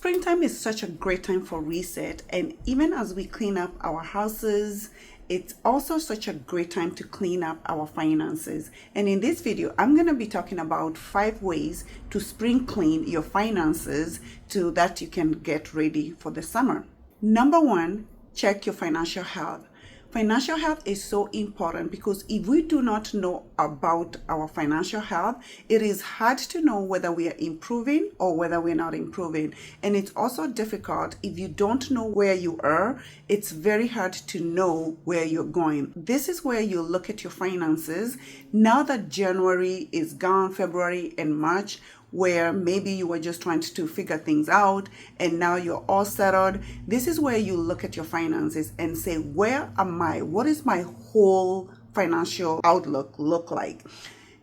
Springtime is such a great time for reset, and even as we clean up our houses, it's also such a great time to clean up our finances. And in this video, I'm going to be talking about 5 ways to spring clean your finances so that you can get ready for the summer. Number 1, check your financial health. Financial health is so important because if we do not know about our financial health, it is hard to know whether we are improving or whether we're not improving. And it's also difficult if you don't know where you are. It's very hard to know where you're going. This is where you look at your finances. Now that January is gone, February and March, where maybe you were just trying to figure things out and now you're all settled. This is where you look at your finances and say, where am I? What is my whole financial outlook look like?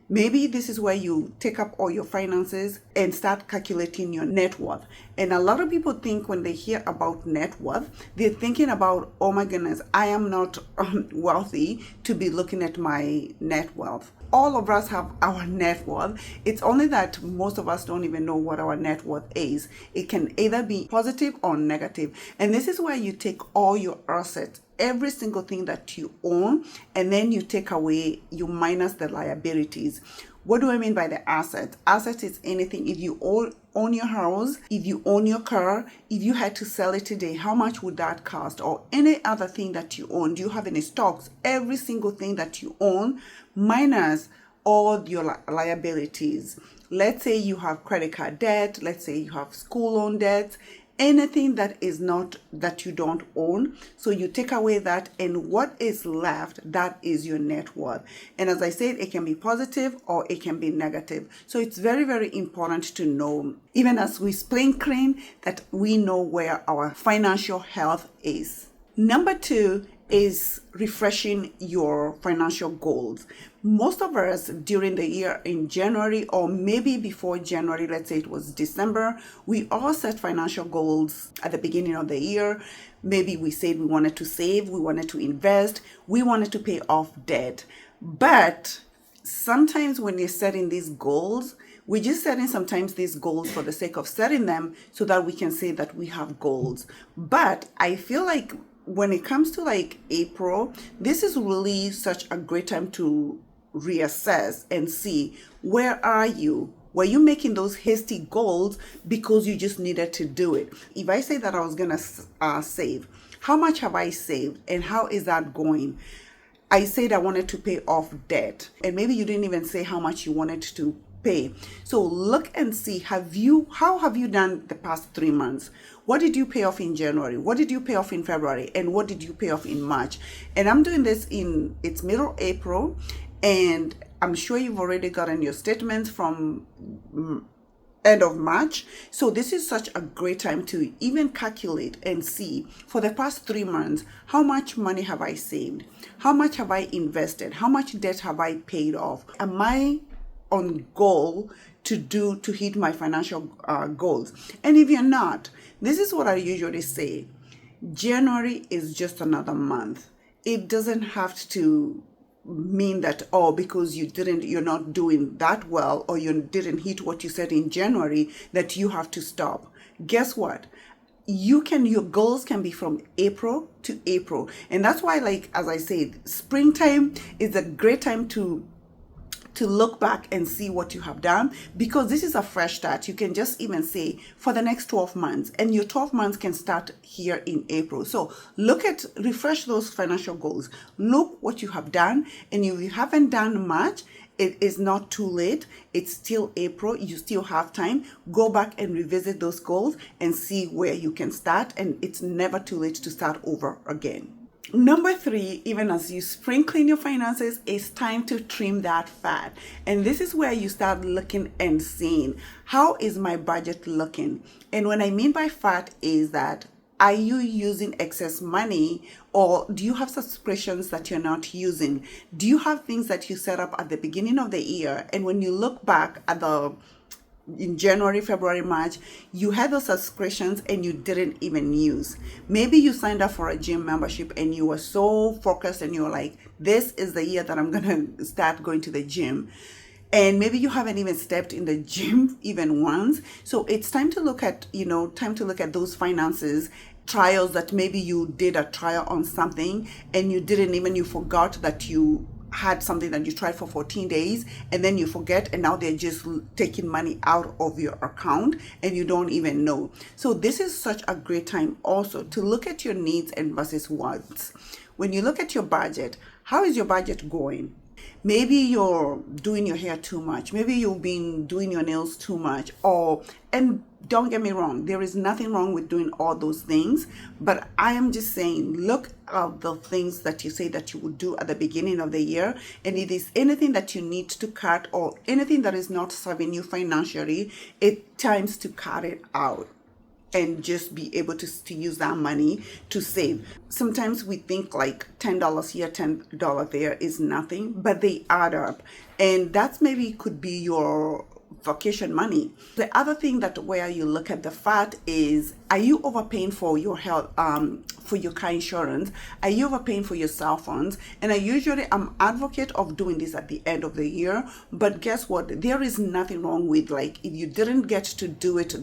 Maybe this is where you take up all your finances and start calculating your net worth. And a lot of people think when they hear about net worth, they're thinking about, oh my goodness, I am not wealthy to be looking at my net worth. All of us have our net worth. It's only that most of us don't even know what our net worth is. It can either be positive or negative. And this is where you take all your assets, every single thing that you own, and then you take away, you minus the liabilities. What do I mean by the asset? Asset is anything. If you own your house, if you own your car, if you had to sell it today, how much would that cost? Or any other thing that you own. Do you have any stocks? Every single thing that you own minus all your liabilities. Let's say you have credit card debt. Let's say you have school loan debt. Anything that is not, that you don't own. So you take away that, and what is left, that is your net worth. And as I said, it can be positive or it can be negative. So it's very, very important to know, even as we spring clean, that we know where our financial health is. Number 2 is refreshing your financial goals. Most of us during the year in January, or maybe before January, let's say it was December, we all set financial goals at the beginning of the year. Maybe we said we wanted to save, we wanted to invest, we wanted to pay off debt. But sometimes when you're setting these goals, we're just setting sometimes these goals for the sake of setting them so that we can say that we have goals. But I feel like when it comes to like April, this is really such a great time to reassess and see, where are you? Were you making those hasty goals because you just needed to do it? If I say that I was going to save, how much have I saved and how is that going? I said I wanted to pay off debt, and maybe you didn't even say how much you wanted to pay. So look and see, how have you done the past 3 months? What did you pay off in January? What did you pay off in February? And what did you pay off in March? And I'm doing this it's middle April, and I'm sure you've already gotten your statements from end of March. So this is such a great time to even calculate and see, for the past 3 months, how much money have I saved? How much have I invested? How much debt have I paid off? Am I on goal to hit my financial goals? And if you're not, this is what I usually say. January is just another month. It doesn't have to mean that, oh, because you're not doing that well, or you didn't hit what you said in January, that you have to stop. Guess what? Your goals can be from April to April. And that's why, like, as I said, springtime is a great time to look back and see what you have done, because this is a fresh start. You can just even say for the next 12 months, and your 12 months can start here in April. So refresh those financial goals. Look what you have done. And if you haven't done much, it is not too late. It's still April. You still have time. Go back and revisit those goals and see where you can start. And it's never too late to start over again. Number 3, even as you spring clean your finances, it's time to trim that fat. And this is where you start looking and seeing, how is my budget looking? And what I mean by fat is that, are you using excess money, or do you have subscriptions that you're not using? Do you have things that you set up at the beginning of the year, and when you look back at in January, February, March, you had those subscriptions and you didn't even use? Maybe you signed up for a gym membership and you were so focused and you were like, this is the year that I'm going to start going to the gym. and maybe you haven't even stepped in the gym even once. So it's time to look at, those finances, trials that maybe you did a trial on something and you forgot that you had something that you tried for 14 days, and then you forget, and now they're just taking money out of your account and you don't even know. So this is such a great time also to look at your needs and versus wants. When you look at your budget, how is your budget going? Maybe you're doing your hair too much. Maybe you've been doing your nails too much. And don't get me wrong, there is nothing wrong with doing all those things. But I am just saying, look at the things that you say that you would do at the beginning of the year. And if there's anything that you need to cut or anything that is not serving you financially, it's time to cut it out and just be able to use that money to save. Sometimes we think like $10 here, $10 there is nothing, but they add up. And that's maybe could be your vacation money. The other thing that where you look at the fat is, are you overpaying for your health, for your car insurance? Are you overpaying for your cell phones? And I'm advocate of doing this at the end of the year. But guess what? There is nothing wrong with, like, if you didn't get to do it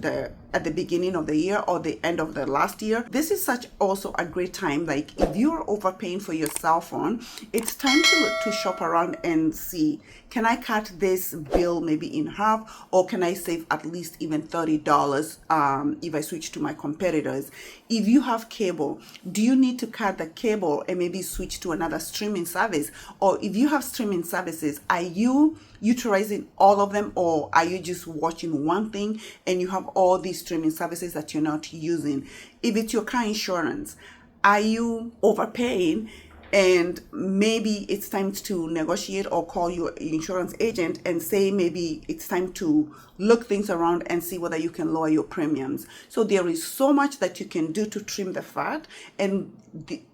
at the beginning of the year or the end of the last year, this is such also a great time. Like, if you're overpaying for your cell phone, it's time to shop around and see, can I cut this bill maybe in half, or can I save at least even $30 if I switch to my competitors? If you have cable, do you need to cut the cable and maybe switch to another streaming service? Or if you have streaming services, are you utilizing all of them, or are you just watching one thing and you have all these streaming services that you're not using? If it's your car insurance, are you overpaying? And maybe it's time to negotiate or call your insurance agent and say maybe it's time to look things around and see whether you can lower your premiums. So there is so much that you can do to trim the fat. And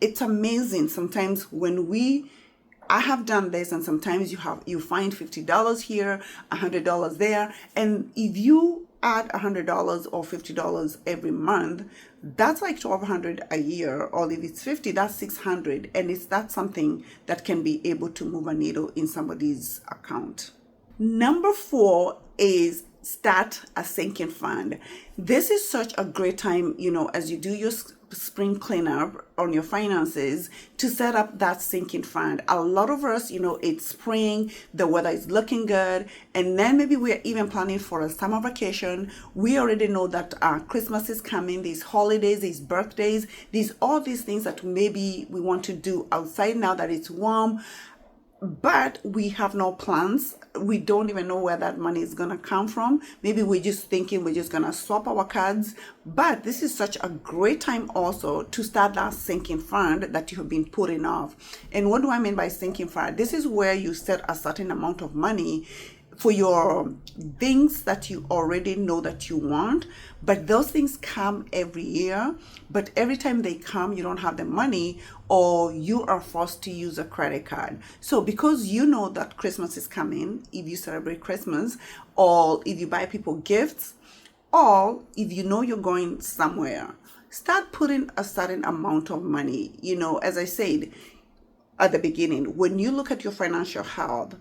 it's amazing sometimes I have done this, and sometimes you find $50 here, $100 there. And if you add $100 or $50 every month, that's like $1,200 a year. Or if it's 50, that's $600. And that's something that can be able to move a needle in somebody's account. Number 4 is start a sinking fund. This is such a great time, as you do your spring cleanup on your finances, to set up that sinking fund. A lot of us, it's spring, the weather is looking good, and then maybe we're even planning for a summer vacation. We already know that Christmas is coming, these holidays, these birthdays, all these things that maybe we want to do outside now that it's warm. But we have no plans. We don't even know where that money is going to come from. Maybe we're just thinking we're just going to swap our cards. But this is such a great time also to start that sinking fund that you have been putting off. And what do I mean by sinking fund? This is where you set a certain amount of money for your things that you already know that you want, but those things come every year. But every time they come, you don't have the money, or you are forced to use a credit card. So because you know that Christmas is coming, if you celebrate Christmas, or if you buy people gifts, or if you know you're going somewhere, start putting a certain amount of money. As I said at the beginning, when you look at your financial health,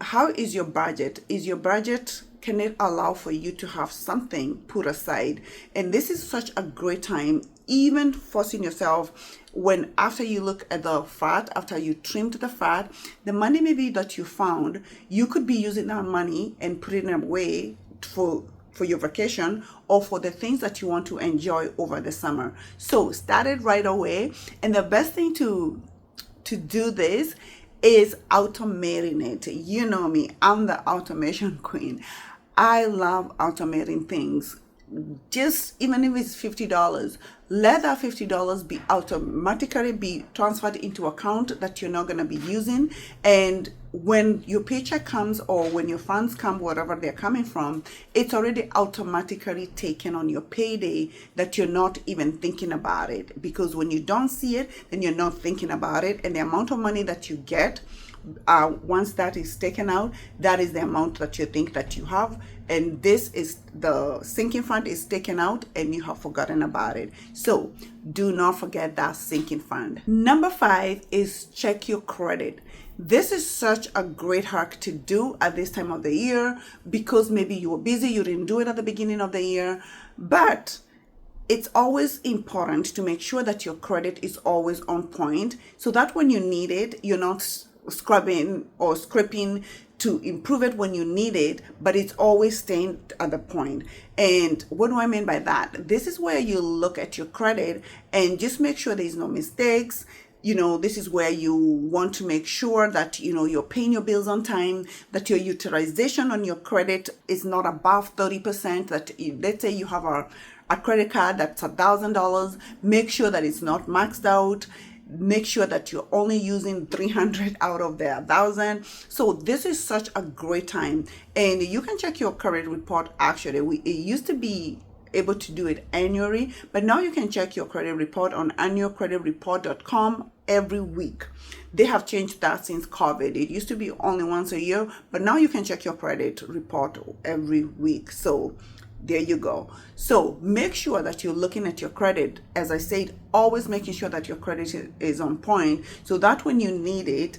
how is your budget? Can it allow for you to have something put aside? And this is such a great time, even forcing yourself, when after you look at the fat, after you trimmed the fat, the money maybe that you found, you could be using that money and putting it away for your vacation or for the things that you want to enjoy over the summer. So start it right away. And the best thing to do this is automating it. You know me, I'm the automation queen. I love automating things. Just even if it's $50, let that $50 be automatically be transferred into account that you're not going to be using. And when your paycheck comes, or when your funds come, wherever they're coming from, it's already automatically taken on your payday, that you're not even thinking about it. Because when you don't see it, then you're not thinking about it. And the amount of money that you get once that is taken out, that is the amount that you think that you have, and this is the sinking fund is taken out and you have forgotten about it. So do not forget that sinking fund. Number 5 is check your credit. This is such a great hack to do at this time of the year, because maybe you were busy, you didn't do it at the beginning of the year, but it's always important to make sure that your credit is always on point, so that when you need it, you're not scrubbing or scraping to improve it when you need it, but it's always staying at the point. And what do I mean by that? This is where you look at your credit and just make sure there's no mistakes. This is where you want to make sure that, you're paying your bills on time, that your utilization on your credit is not above 30%, that let's say you have a credit card that's $1,000, make sure that it's not maxed out. Make sure that you're only using 300 out of the 1,000. So this is such a great time, and you can check your credit report. Actually, it used to be able to do it annually, but now you can check your credit report on annualcreditreport.com every week. They have changed that since COVID. It used to be only once a year, but now you can check your credit report every week. So there you go. So make sure that you're looking at your credit. As I said, always making sure that your credit is on point, so that when you need it,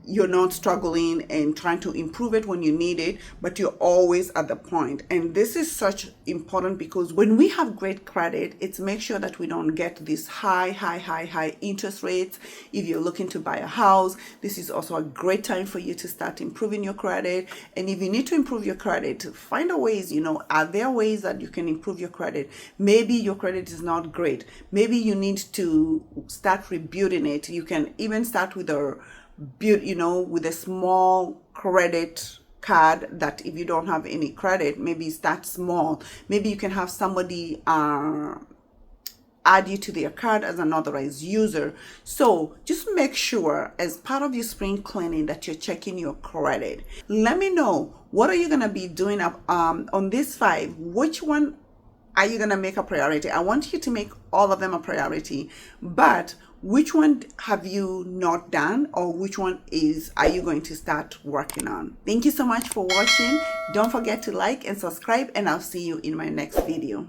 you're not struggling and trying to improve it when you need it, but you're always at the point. And this is such important, because when we have great credit, it's make sure that we don't get these high interest rates. If you're looking to buy a house, this is also a great time for you to start improving your credit. And if you need to improve your credit, find a ways, are there ways that you can improve your credit? Maybe your credit is not great. Maybe you need to start rebuilding it. You can even start with with a small credit card, that if you don't have any credit, maybe start small. Maybe you can have somebody add you to their card as an authorized user. So just make sure, as part of your spring cleaning, that you're checking your credit. Let me know, what are you going to be doing on these 5? Which one are you going to make a priority? I want you to make all of them a priority, but which one have you not done, or which one are you going to start working on? Thank you so much for watching. Don't forget to like and subscribe, and I'll see you in my next video.